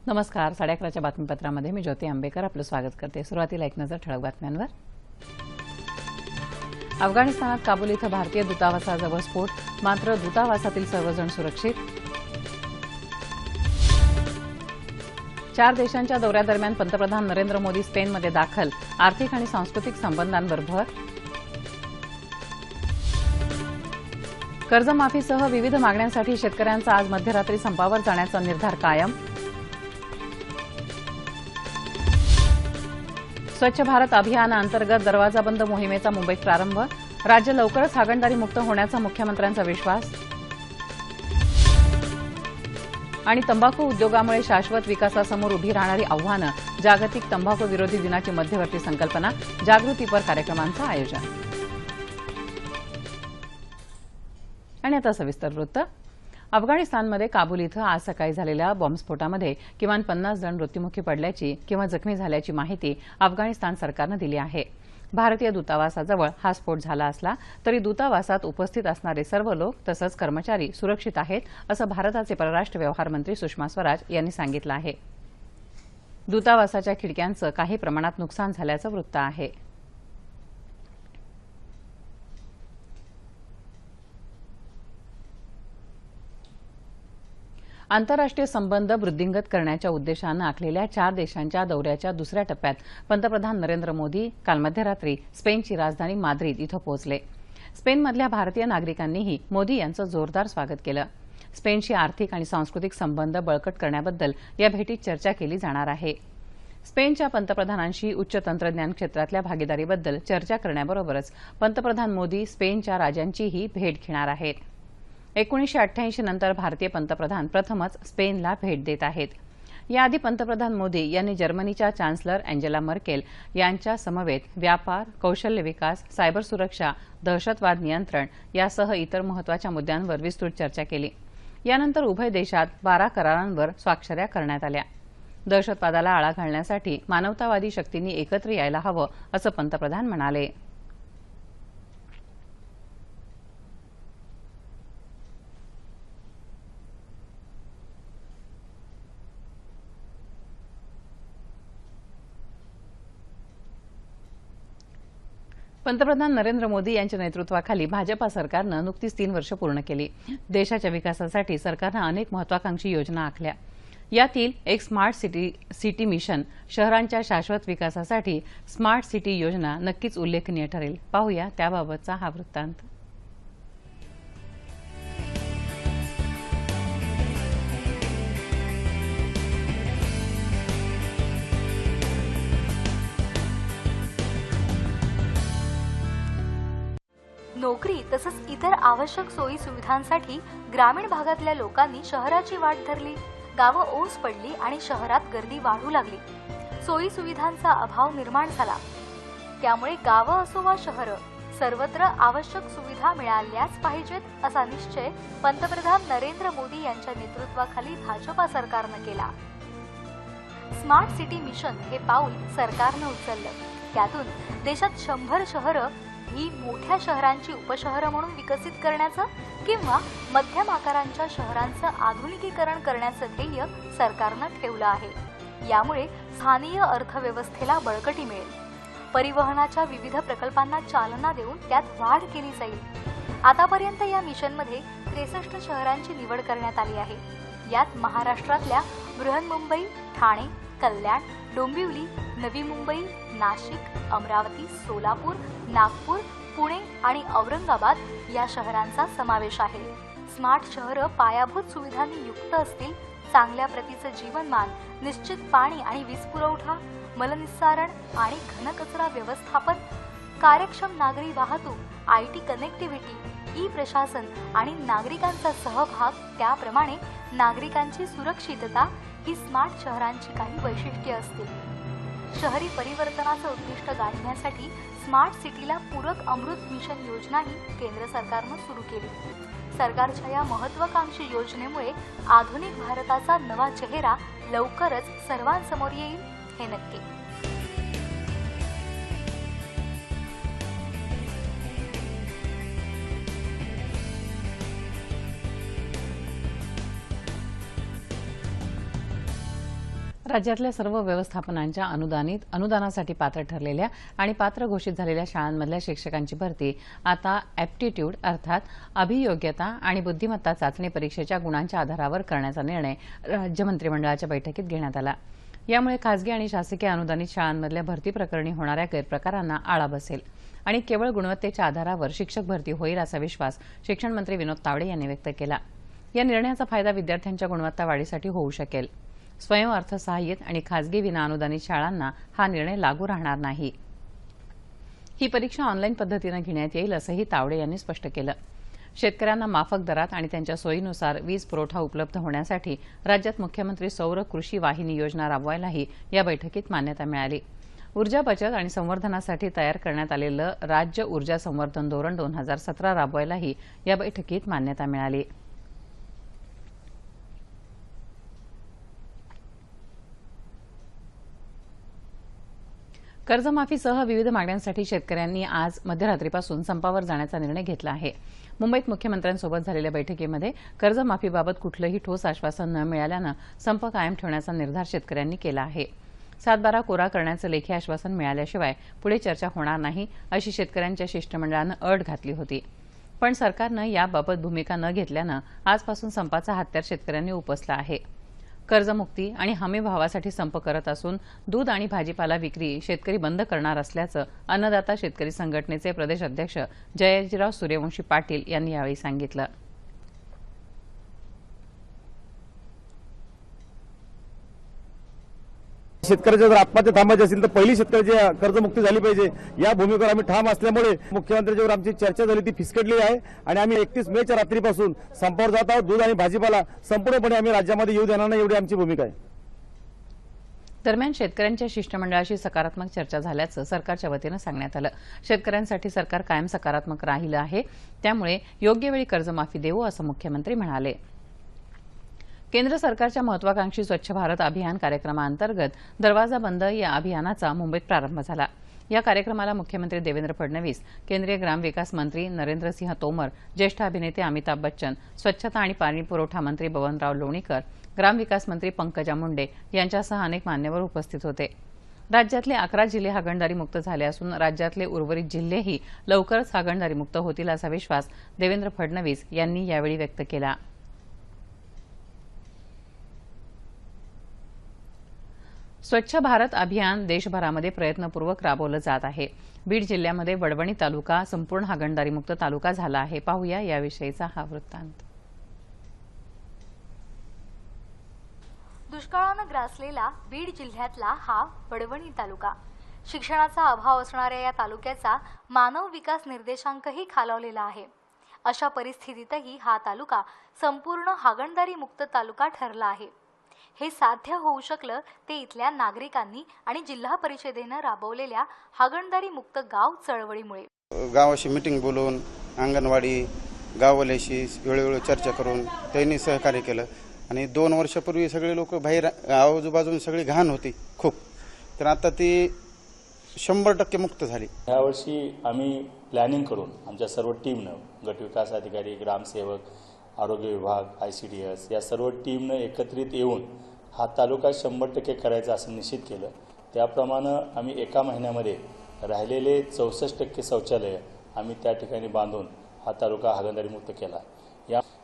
नमस्कार. 11:30च्या बातमीपत्रामध्ये मी ज्योती आंबेकर आपलं स्वागत करते. सुरुवातीला एक नजर ठळक बातम्यांवर. अफगाणिस्तानात काबूल इथं भारतीय दूतावासाजवळ स्फोट, मात्र दूतावासातील सर्वजण सुरक्षित. 4 देशांच्या दौऱ्यादरम्यान पंतप्रधान नरेंद्र मोदी स्पेनमध्ये दाखल, आर्थिक आणि सांस्कृतिक संबंधांवर भर. कर्जमाफीसह विविध मागण्यांसाठी शेतकऱ्यांचा आज मध्यरात्री संपावर जाण्याचा निर्धार कायम. स्वच्छ भारत अभियानाअंतर्गत दरवाजा बंद मोहिमेचा मुंबईत प्रारंभ, राज्य लवकरच हागणदारी मुक्त होण्याचा मुख्यमंत्र्यांचा विश्वास. आणि तंबाखू उद्योगामुळे शाश्वत विकासासमोर उभी राहणारी आव्हानं, जागतिक तंबाखू विरोधी दिनाची मध्यवर्ती संकल्पना, जागृतीपर कार्यक्रमांचं आयोजन. आणि आता सविस्तर वृत्त. अफगाणिस्तानमध्ये काबूल इथं आज सकाळी झालेल्या बॉम्बस्फोटामध्ये किमान 50 जण मृत्युमुखी पडल्याची किंवा जखमी झाल्याची माहिती अफगाणिस्तान सरकारनं दिली आहे. भारतीय दूतावासाजवळ हा स्फोट झाला असला तरी दूतावासात उपस्थित असणारे सर्व लोक तसंच कर्मचारी सुरक्षित आहेत, असं भारताचे परराष्ट्र व्यवहार मंत्री सुषमा स्वराज यांनी सांगितलं आहे. दूतावासाच्या खिडक्यांचं काही प्रमाणात नुकसान झाल्याचं वृत्त आहे. आंतरराष्ट्रीय संबंध वृद्धिंगत करण्याच्या उद्देशानं आखलेल्या 4 देशांच्या दौऱ्याच्या दुसऱ्या टप्प्यात पंतप्रधान नरेंद्र मोदी काल मध्यरात्री स्पेनची राजधानी माद्रिद इथं पोहोचले. स्पेनमधल्या भारतीय नागरिकांनीही मोदी यांचं जोरदार स्वागत केलं. स्पेनशी आर्थिक आणि सांस्कृतिक संबंध बळकट करण्याबद्दल या भेटीत चर्चा केली जाणार आहे. स्पेनच्या पंतप्रधानांशी उच्च तंत्रज्ञान क्षेत्रातल्या भागीदारीबद्दल चर्चा करण्याबरोबरच पंतप्रधान मोदी स्पेनच्या राजांचीही भेट घेणार आहेत. 1988 नंतर भारतीय पंतप्रधान प्रथमच स्पेनला भेट देत आहेत. याआधी पंतप्रधान मोदी यांनी जर्मनीच्या चान्सलर अँजेला मर्केल यांच्या समवेत व्यापार, कौशल्य विकास, सायबर सुरक्षा, दहशतवाद नियंत्रण यासह इतर महत्वाच्या मुद्द्यांवर विस्तृत चर्चा केली. यानंतर उभय देशात 12 करारांवर स्वाक्षऱ्या करण्यात आल्या. दहशतवादाला आळा घालण्यासाठी मानवतावादी शक्तींनी एकत्र यायला हवं, असं पंतप्रधान म्हणाले. पंतप्रधान नरेंद्र मोदी यांच्या नेतृत्वाखाली भाजपा सरकारनं नुकतीच 3 वर्ष पूर्ण केली. देशाच्या विकासासाठी सरकारनं अनेक महत्वाकांक्षी योजना आखल्या. यातील एक स्मार्ट सिटी मिशन, शहरांच्या शाश्वत विकासासाठी स्मार्ट सिटी योजना नक्कीच उल्लेखनीय ठरेल. पाहूया त्याबाबतचा हा वृत्तांत. नोकरी तसंच इतर आवश्यक सोयी सुविधांसाठी ग्रामीण भागातल्या लोकांनी शहराची वाट धरली. गावं ओस पडली आणि शहरात गर्दी वाढू लागली. सोयी सुविधांचा अभाव निर्माण झाला. त्यामुळे गावं असो वा शहरं, सर्वत्र आवश्यक सुविधा मिळाल्याच पाहिजेत असा निश्चय पंतप्रधान नरेंद्र मोदी यांच्या नेतृत्वाखाली भाजपा सरकारनं केला. स्मार्ट सिटी मिशन हे पाऊल सरकारनं उचललं. त्यातून देशात 100 शहरं ही मोठ्या शहरांची उपशहरं म्हणून विकसित करण्याचं किंवा मध्यम आकारांच्या शहरांचं आधुनिकीकरण करण्याचं ध्येय सरकारनं ठेवलं आहे. यामुळे स्थानिक अर्थव्यवस्थेला बळकटी मिळेल. परिवहनाच्या विविध प्रकल्पांना चालना देऊन त्यात वाढ केली जाईल. आतापर्यंत या मिशनमध्ये 63 शहरांची निवड करण्यात आली आहे. यात महाराष्ट्रातल्या बृहन्मुंबई, ठाणे, कल्याण, डोंबिवली, नवी मुंबई, नाशिक, अमरावती, सोलापूर, नागपूर, पुणे आणि औरंगाबाद या शहरांचा समावेश आहे. स्मार्ट शहरं पायाभूत सुविधांनी युक्त असतील. चांगल्या प्रतीचं जीवनमान, निश्चित पाणी आणि वीज पुरवठा, मलनिस्सारण आणि घनकचरा व्यवस्थापन, कार्यक्षम नागरी वाहतूक, IT कनेक्टिव्हिटी, ई-प्रशासन आणि नागरिकांचा सहभाग, त्याप्रमाणे नागरिकांची सुरक्षितता ही स्मार्ट शहरांची काही वैशिष्ट्ये असतील. शहरी परिवर्तनाचं उद्दिष्ट गाठण्यासाठी स्मार्ट सिटीला पूरक अमृत मिशन योजनाही केंद्र सरकारनं सुरू केली. सरकारच्या या महत्वाकांक्षी योजनेमुळे आधुनिक भारताचा नवा चेहरा लवकरच सर्वांसमोर येईल, हे नक्की. राज्यातल्या सर्व व्यवस्थापनांच्या अनुदानासाठी पात्र ठरलेल्या आणि पात्र घोषित झालेल्या शाळांमधल्या शिक्षकांची भरती आता ॲप्टिट्यूड अर्थात अभियोग्यता आणि बुद्धिमत्ता चाचणी परीक्षेच्या गुणांच्या आधारावर करण्याचा निर्णय राज्य मंत्रिमंडळाच्या बैठकीत घेण्यात आला। यामुळे खासगी आणि शासकीय अनुदानित शाळांमधल्या भरती प्रकरणी होणाऱ्या गैरप्रकारांना आळा बसेल आणि केवळ गुणवत्तेच्या आधारावर शिक्षक भरती होईल असा विश्वास शिक्षण मंत्री विनोद तावडे यांनी व्यक्त केला। या निर्णयाचा फायदा विद्यार्थ्यांच्या गुणवत्ता वाढीसाठी होऊ शकेल। स्वयं अर्थसहाय्यित आणि खासगी विनाअनुदानित शाळांना हा निर्णय लागू राहणार नाही। ही परीक्षा ऑनलाईन पद्धतीने घेण्यात येईल असंही तावडे यांनी स्पष्ट केलं। शेतकऱ्यांना माफक दरात आणि त्यांच्या सोयीनुसार वीज पुरवठा उपलब्ध होण्यासाठी राज्यात मुख्यमंत्री सौर कृषी वाहिनी योजना राबवायलाही या बैठकीत मान्यता मिळाली। ऊर्जा बचत आणि संवर्धनासाठी तयार करण्यात आलेलं राज्य ऊर्जा संवर्धन धोरण 2017 राबवायलाही या बैठकीत मान्यता मिळाली। कर्जमाफीसह विविध मागण्यांसाठी शेतकऱ्यांनी आज मध्यरात्रीपासून संपावर जाण्याचा निर्णय घेतला आहे। मुंबईत मुख्यमंत्र्यांसोबत झालेल्या बैठकीमध्ये कर्जमाफीबाबत कुठलंही ठोस आश्वासन न मिळाल्यानं संप कायम ठेवण्याचा निर्धार शेतकऱ्यांनी केला आहे। 7/12 कोरा करण्याचं लेखी आश्वासन मिळाल्याशिवाय पुढे चर्चा होणार नाही अशी शेतकऱ्यांच्या शिष्टमंडळानं अट घातली होती। पण सरकारनं याबाबत भूमिका न घेतल्यानं आजपासून संपाचा हत्यार शेतकऱ्यांनी उपसला आहे। कर्जमुक्ती आणि हमीभावासाठी संप करत असून दूध आणि भाजीपाला विक्री शेतकरी बंद करणार असल्याचं अन्नदाता शेतकरी संघटनेचे प्रदेश अध्यक्ष जयाजीराव सूर्यवंशी पाटील यांनी यावेळी सांगितलं। शेतकऱ्याच्या जर आत्महत्या थांबायची असेल तर पहिली शेतकऱ्याची कर्जमुक्ती झाली पाहिजे या भूमिकेवर आम्ही ठाम असल्यामुळे मुख्यमंत्र्यांच्यावर आमची चर्चा झाली ती फिसकटली आहे आणि आम्ही 31 मेच्या रात्रीपासून संपावर जात आहोत। दूध आणि भाजीपाला संपूर्णपणे आम्ही राज्यामध्ये येऊ देणार नाही एवढी आमची भूमिका आहे। दरम्यान शेतकऱ्यांच्या शिष्टमंडळाशी सकारात्मक चर्चा झाल्याचं सरकारच्या वतीनं सांगण्यात आलं। शेतकऱ्यांसाठी सरकार कायम सकारात्मक राहिलं आहे, त्यामुळे योग्य वेळी कर्जमाफी देऊ असं मुख्यमंत्री म्हणाले। केंद्र सरकारच्या महत्वाकांक्षी स्वच्छ भारत अभियान कार्यक्रमाअंतर्गत दरवाजा बंद या अभियानाचा मुंबईत प्रारंभ झाला। या कार्यक्रमाला मुख्यमंत्री देवेंद्र फडणवीस, केंद्रीय ग्रामविकास मंत्री नरेंद्रसिंह तोमर, ज्येष्ठ अभिनेते अमिताभ बच्चन, स्वच्छता आणि पाणीपुरवठा मंत्री बबनराव लोणीकर, ग्रामविकास मंत्री पंकजा मुंडे यांच्यासह अनेक मान्यवर उपस्थित होते। राज्यातले 11 जिल्हे हागणदारी मुक्त झाले असून राज्यातले उर्वरित जिल्हेही लवकरच हागणदारी मुक्त होतील असा विश्वास देवेंद्र फडणवीस यांनी यावेळी व्यक्त केला। स्वच्छ भारत अभियान देशभरामध्ये प्रयत्नपूर्वक राबवलं जात आहे। बीड जिल्ह्यामध्ये वडवणी तालुका संपूर्ण हागणदारीमुक्त तालुका झाला आहे। पाहूया याविषयीचा हा वृत्तांत। दुष्काळानं ग्रासलेला बीड जिल्ह्यातला हा वडवणी तालुका, शिक्षणाचा अभाव असणाऱ्या या तालुक्याचा मानव विकास निर्देशांकही खालावलेला आहे। अशा परिस्थितीतही हा तालुका संपूर्ण हागणदारी मुक्त तालुका ठरला आहे। हे साध्य होऊ शकलं ते इथल्या नागरिकांनी आणि जिल्हा परिषदेनं राबवलेल्या हागणदारी मुक्त गाव चळवळीमुळे। गावाशी मीटिंग बोलवून अंगणवाडी गाववाल्याशी वेळोवेळी चर्चा करून त्यांनी सहकार्य केलं आणि 2 वर्षापूर्वी सगळे लोक बाहेर आजूबाजून सगळी घाण होती खूप, तर आता ती 100% मुक्त झाली। यावर्षी आम्ही प्लॅनिंग करून आमच्या सर्व टीमनं, गट विकास अधिकारी, ग्रामसेवक, आरोग्य विभाग, ICDS या सर्व टीमनं एकत्रित येऊन हा तालुका 100% करायचा असं निश्चित केलं। त्याप्रमाणे आम्ही एका महिन्यामध्ये राहिलेले 64% शौचालय आम्ही त्या ठिकाणी बांधून हा तालुका हागणदारीमुक्त केला।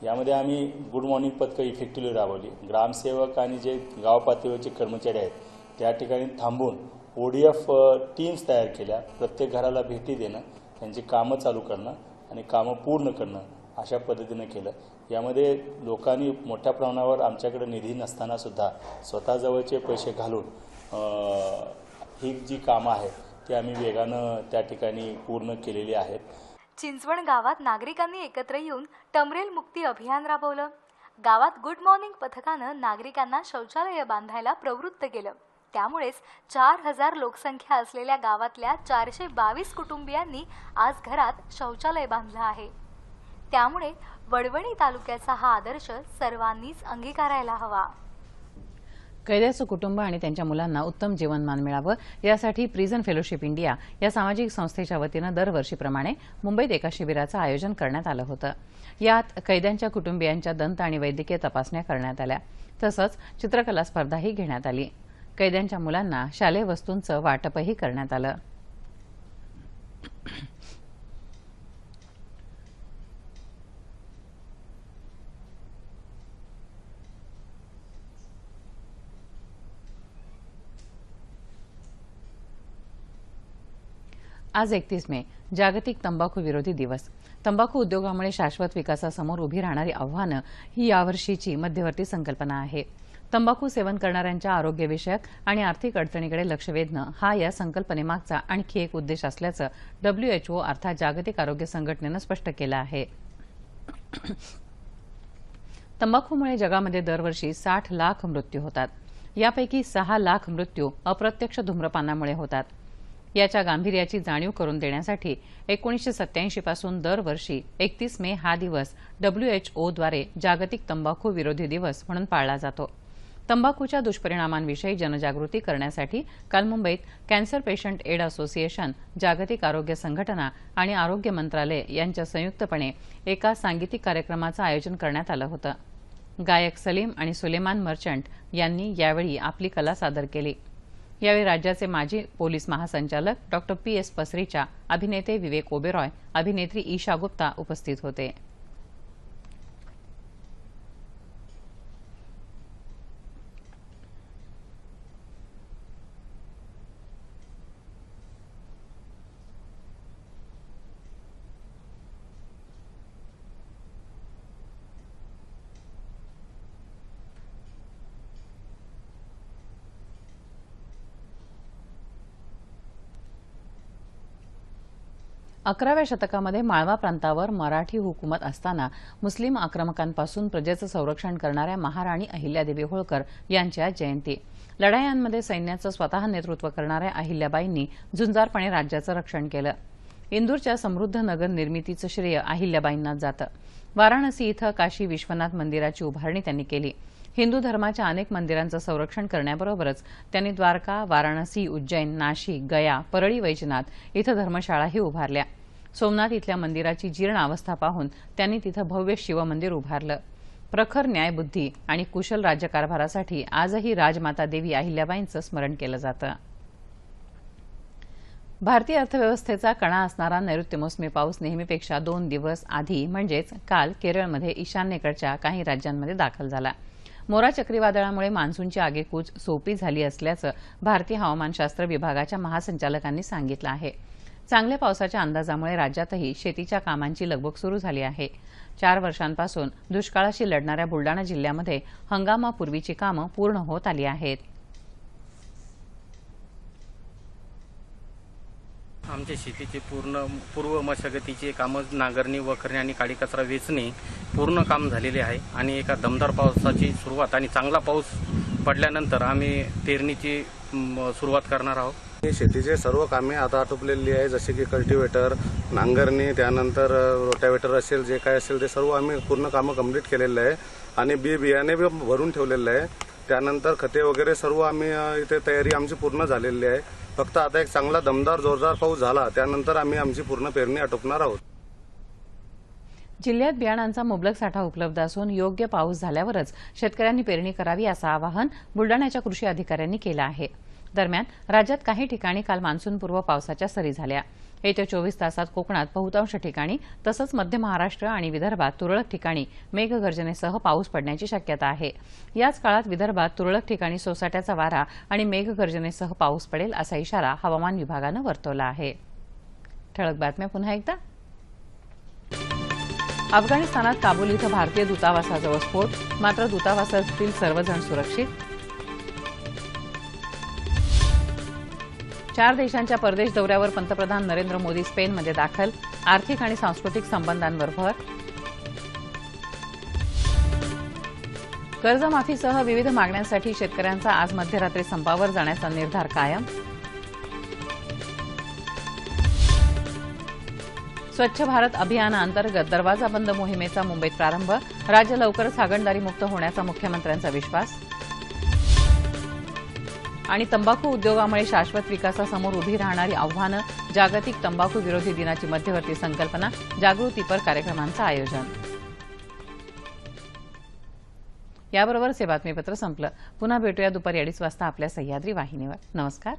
यामध्ये आम्ही गुड मॉर्निंग पथकं इफेक्टिव्हली राबवली। ग्रामसेवक आणि जे गाव पातळीवरचे कर्मचारी आहेत त्या ठिकाणी थांबून ODF टीम्स तयार केल्या। प्रत्येक घराला भेटी देणं, त्यांची कामं चालू करणं आणि कामं पूर्ण करणं अशा पद्धतीने केलं। यामध्ये लोकांनी मोठ्या प्रमाणावर आमच्याकडे निधी नसताना सुद्धा स्वतःजवळचे पैसे घालून ही जी कामं आहेत ती आम्ही वेगानं त्या ठिकाणी पूर्ण केलेली आहेत। चिंचवण गावात नागरिकांनी एकत्र येऊन टमरेल मुक्ती अभियान राबवलं। गावात गुड मॉर्निंग पथकानं नागरिकांना शौचालय बांधायला प्रवृत्त केलं। त्यामुळेच 4000 लोकसंख्या असलेल्या गावातल्या 422 कुटुंबियांनी आज घरात शौचालय बांधलं आहे। त्यामुळे वडवणी तालुक्याचा हा आदर्श सर्वांनीच अंगीकारायला हवा। कैद्याचं कुटुंब आणि त्यांच्या मुलांना उत्तम जीवनमान मिळावं यासाठी प्रिझन फेलोशिप इंडिया या सामाजिक संस्थेच्या वतीनं दरवर्षीप्रमाणे मुंबईत एका शिबिराचं आयोजन करण्यात आलं होतं। यात कैद्यांच्या कुटुंबियांच्या दंत आणि वैद्यकीय तपासण्या करण्यात आल्या, तसंच चित्रकला स्पर्धाही घेण्यात आली। कैद्यांच्या मुलांना शालेय वस्तूंचं वाटपही करण्यात आलं. आज 31 मे जागतिक तंबाखू विरोधी दिवस. तंबाखू उद्योगामुळे शाश्वत विकासासमोर उभी राहणारी आव्हानं ही यावर्षीची मध्यवर्ती संकल्पना आहे. तंबाखू सेवन करणाऱ्यांच्या आरोग्यविषयक आणि आर्थिक अडचणीकडे लक्ष वेधणं हा या संकल्पनेमागचा आणखी एक उद्देश असल्याचं WHO अर्थात जागतिक आरोग्य संघटनेनं स्पष्ट केलं आहे. तंबाखूमुळे जगामध्ये दरवर्षी 60 लाख मृत्यू होतात. यापैकी 6 लाख मृत्यू अप्रत्यक्ष धूम्रपानामुळे होतात. याच्या गांभीर्याची जाणीव करून देण्यासाठी 1987 पासून दरवर्षी 31 मे हा दिवस WHOद्वारे जागतिक तंबाखू विरोधी दिवस म्हणून पाळला जातो. तंबाखूच्या दुष्परिणामांविषयी जनजागृती करण्यासाठी काल मुंबईत कॅन्सर पेशंट एड असोसिएशन, जागतिक आरोग्य संघटना आणि आरोग्य मंत्रालय यांच्या संयुक्तपणे एका सांगीतिक कार्यक्रमाचं आयोजन करण्यात आलं होतं. गायक सलीम आणि सुलेमान मर्चंट यांनी यावेळी आपली कला सादर केली. यावेळी राज्याचे माजी पोलीस महासंचालक डॉक्टर PS पसरीचा, अभिनेते विवेक ओबेरॉय, अभिनेत्री ईशा गुप्ता उपस्थित होते. अकराव्या शतकामध्ये माळवा प्रांतावर मराठी हुकूमत असताना मुस्लिम आक्रमकांपासून प्रजेचं संरक्षण करणाऱ्या महाराणी अहिल्यादेवी होळकर यांची आज जयंती. लढायांमध्ये सैन्याचं स्वतः नेतृत्व करणाऱ्या अहिल्याबाईंनी झुंजारपणे राज्याचं रक्षण केलं. इंदूरच्या समृद्ध नगर निर्मितीचं श्रेय अहिल्याबाईंनाच जातं. वाराणसी इथं काशी विश्वनाथ मंदिराची उभारणी त्यांनी केली. हिंदू धर्माच्या अनेक मंदिरांचं संरक्षण करण्याबरोबरच त्यांनी द्वारका, वाराणसी, उज्जैन, नाशिक, गया, परळी वैजनाथ इथं धर्मशाळाही उभारल्या. सोमनाथ इथल्या मंदिराची जीर्ण अवस्था पाहून त्यांनी तिथं भव्य शिवमंदिर उभारलं. प्रखर न्यायबुद्धी आणि कुशल राज्यकारभारासाठी आजही राजमाता देवी अहिल्याबाईंचं स्मरण केलं जातं. भारतीय अर्थव्यवस्थेचा कणा असणारा नैऋत्य मोसमी पाऊस नेहमीपेक्षा 2 दिवस आधी म्हणजेच काल केरळमध्ये ईशान्येकडच्या काही राज्यांमध्ये दाखल झाला. मोरा चक्रीवादळामुळे मान्सूनची आगेकूच सोपी झाली असल्याचं भारतीय हवामानशास्त्र विभागाच्या महासंचालकांनी सांगितलं आहे. चांगल्या पावसाच्या अंदाजामुळे राज्यातही शेतीच्या कामांची लगबग सुरू झाली आहे. 4 वर्षांपासून दुष्काळाशी लढणाऱ्या बुलडाणा जिल्ह्यामध्ये हंगामापूर्वीची कामं पूर्ण होत आली आहेत. आमच्या शेतीचे पूर्व मशागतीचे कामं, नांगरणी, वखरणी आणि काडी कचरा वेचणे पूर्ण काम झालेले आहे आणि एका दमदार पावसाची सुरुवात आणि चांगला पाऊस पडल्यानंतर आम्ही पेरणीची सुरुवात करणार आहोत. शेतीचे सर्व कामे आता आटोपलेली आहे, जसे की कल्टिवेटर, नांगरणी, त्यानंतर रोटावेटर असेल, जे काय असेल ते सर्व आम्ही पूर्ण कामं कंप्लीट केलेलं आहे आणि बियाणे भरून ठेवलेलं आहे. त्यानंतर खते वगैरे सर्व आम्ही इथे तयारी आमची पूर्ण झालेली आहे. फक्त आता एक चांगला दमदार जोरदार पाऊस झाला त्यानंतर आम्ही आमची पूर्ण पेरणी आटोपणार आहोत. जिल्ह्यात बियाणांचा मुबलक साठा उपलब्ध असून योग्य पाऊस झाल्यावरच शेतकऱ्यांनी पेरणी करावी असं आवाहन बुलडाण्याच्या कृषी अधिकाऱ्यांनी केलं आहे. दरम्यान राज्यात काही ठिकाणी काल मान्सूनपूर्व पावसाच्या सरी झाल्या. येत्या 24 तासात कोकणात बहुतांश ठिकाणी तसंच मध्य महाराष्ट्र आणि विदर्भात तुरळक ठिकाणी मेघगर्जनेसह पाऊस पडण्याची शक्यता आहे. याच काळात विदर्भात तुरळक ठिकाणी सोसाट्याचा वारा आणि मेघगर्जनेसह पाऊस पडेल असा इशारा हवामान विभागानं वर्तवला आहे. ठळक बातम्या पुन्हा एकदा. अफगाणिस्तानात काबूल इथं भारतीय दूतावासाजवळ स्फोट, मात्र दूतावासातील सर्वजण सुरक्षित. 4 देशांच्या परदेश दौऱ्यावर पंतप्रधान नरेंद्र मोदी स्पेनमध्ये दाखल. आर्थिक आणि सांस्कृतिक संबंधांवर भर. कर्जमाफीसह विविध मागण्यांसाठी शेतकऱ्यांचा आज मध्यरात्री संपावर जाण्याचा निर्धार कायम. स्वच्छ भारत अभियानाअंतर्गत दरवाजा बंद मोहिमेचा मुंबईत प्रारंभ. राज्य लवकरच हागणदारीमुक्त होण्याचा मुख्यमंत्र्यांचा विश्वास. आणि तंबाखू उद्योगामुळे शाश्वत विकासासमोर उभी राहणारी आव्हानं, जागतिक तंबाखू विरोधी दिनाची मध्यवर्ती संकल्पना, जागृतीपर कार्यक्रमांचं आयोजन. याबरोबरच हे बातमीपत्र संपलं. पुन्हा भेटूया दुपारी 2:30 वाजता आपल्या सह्याद्री वाहिनीवर. नमस्कार.